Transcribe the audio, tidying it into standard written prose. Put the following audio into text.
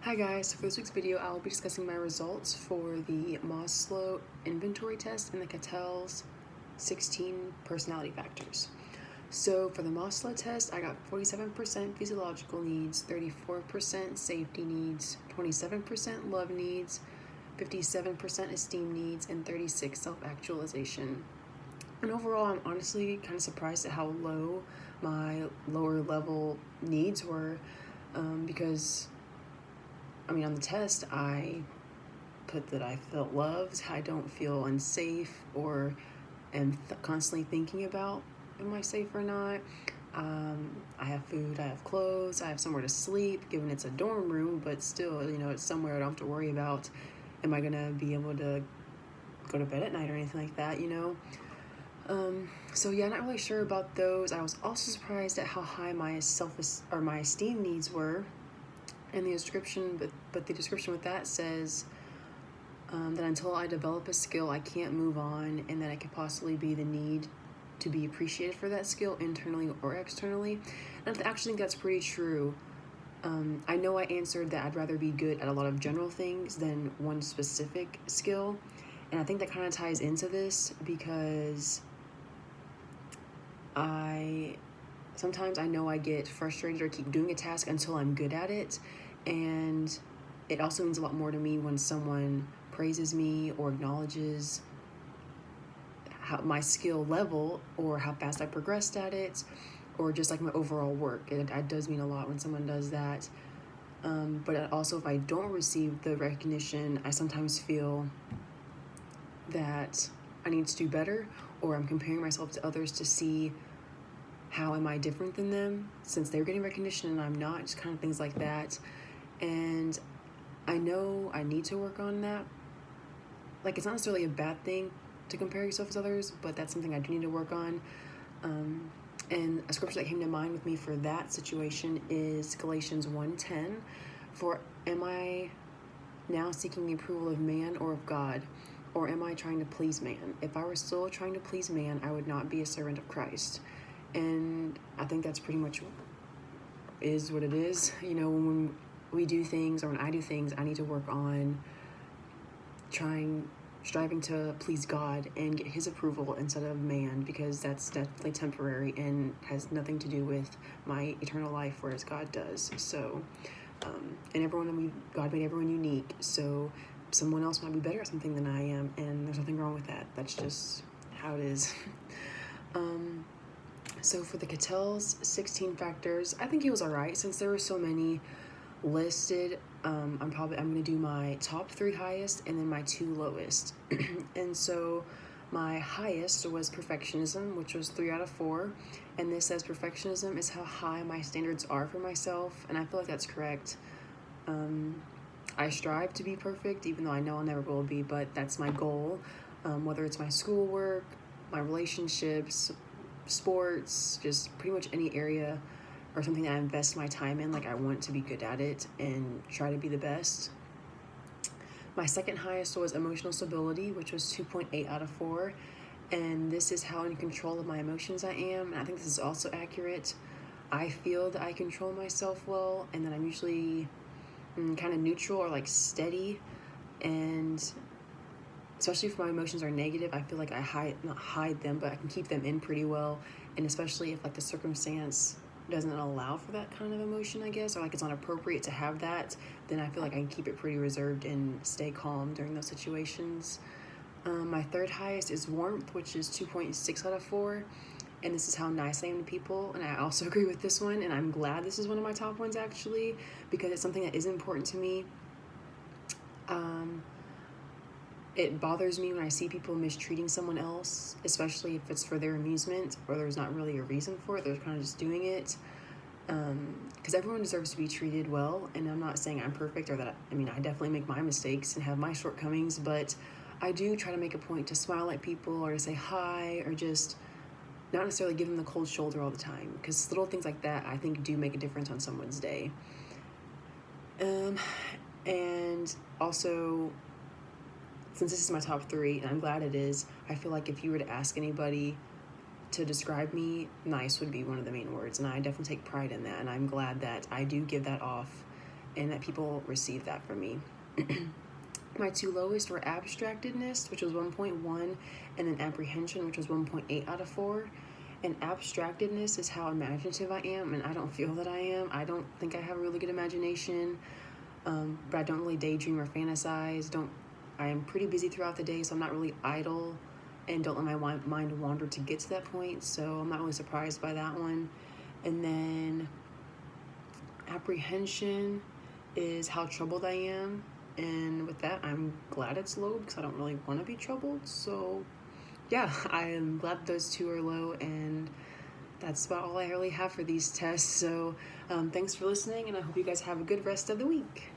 Hi guys, for this week's video I will be discussing my results for the Maslow inventory test and the Catel's 16 personality factors. So for the Maslow test, I got 47% physiological needs, 34% safety needs, 27% love needs, 57% esteem needs, and 36% self-actualization. And overall, I'm honestly kind of surprised at how low my lower level needs were because on the test, I put that I felt loved, I don't feel unsafe, or am constantly thinking about, am I safe or not? I have food, I have clothes, I have somewhere to sleep, given it's a dorm room, but still, it's somewhere I don't have to worry about, am I gonna be able to go to bed at night or anything like that, So yeah, not really sure about those. I was also surprised at how high my my esteem needs were. And the description, but the description with that says that until I develop a skill, I can't move on, and that I could possibly be the need to be appreciated for that skill internally or externally. And I actually think that's pretty true. I know I answered that I'd rather be good at a lot of general things than one specific skill, and I think that kind of ties into this because sometimes I know I get frustrated or keep doing a task until I'm good at it, and it also means a lot more to me when someone praises me or acknowledges my skill level or how fast I progressed at it, or just like my overall work. It does mean a lot when someone does that. But also, if I don't receive the recognition, I sometimes feel that I need to do better, or I'm comparing myself to others to see how am I different than them since they're getting recognition and I'm not, just kind of things like that. And I know I need to work on that. Like, it's not necessarily a bad thing to compare yourself to others, but that's something I do need to work on. And a scripture that came to mind with me for that situation is Galatians 1:10. For am I now seeking the approval of man or of God? Or am I trying to please man? If I were still trying to please man, I would not be a servant of Christ. And I think that's pretty much is what it is. When we do things, or when I do things, I need to work on striving to please God and get his approval instead of man, because that's definitely temporary and has nothing to do with my eternal life, whereas God does. So, and God made everyone unique, so someone else might be better at something than I am, and there's nothing wrong with that. That's just how it is. So for the Catel's 16 factors, I think he was all right. Since there were so many listed, I'm going to do my top 3 highest and then my 2 lowest. And so my highest was perfectionism, which was 3 out of 4. And this says perfectionism is how high my standards are for myself, and I feel like that's correct. I strive to be perfect, even though I know I never will be, but that's my goal. Whether it's my schoolwork, my relationships, sports, just pretty much any area or something that I invest my time in, like I want to be good at it and try to be the best. My second highest was emotional stability, which was 2.8 out of 4. And this is how in control of my emotions I am. And I think this is also accurate. I feel that I control myself well, and that I'm usually kind of neutral or like steady. And especially if my emotions are negative, I feel like I not hide them, but I can keep them in pretty well. And especially if like the circumstance doesn't allow for that kind of emotion, I guess, or like it's not appropriate to have that, then I feel like I can keep it pretty reserved and stay calm during those situations. My third highest is warmth, which is 2.6 out of 4. And this is how nice I am to people. And I also agree with this one, and I'm glad this is one of my top ones actually, because it's something that is important to me. It bothers me when I see people mistreating someone else, especially if it's for their amusement or there's not really a reason for it. They're kind of just doing it. Because everyone deserves to be treated well, and I'm not saying I'm perfect, or that, I definitely make my mistakes and have my shortcomings, but I do try to make a point to smile at people or to say hi, or just not necessarily give them the cold shoulder all the time, because little things like that I think do make a difference on someone's day. And also, since this is my top 3, and I'm glad it is, I feel like if you were to ask anybody to describe me, nice would be one of the main words, and I definitely take pride in that, and I'm glad that I do give that off and that people receive that from me. My two lowest were abstractedness, which was 1.1, and then apprehension, which was 1.8 out of 4. And abstractedness is how imaginative I am, and I don't feel that I am. I don't think I have a really good imagination, but I don't really daydream or fantasize. I am pretty busy throughout the day, so I'm not really idle, and don't let my mind wander to get to that point, so I'm not really surprised by that one. And then apprehension is how troubled I am, and with that, I'm glad it's low because I don't really want to be troubled. So yeah, I am glad those two are low, and that's about all I really have for these tests. So thanks for listening, and I hope you guys have a good rest of the week.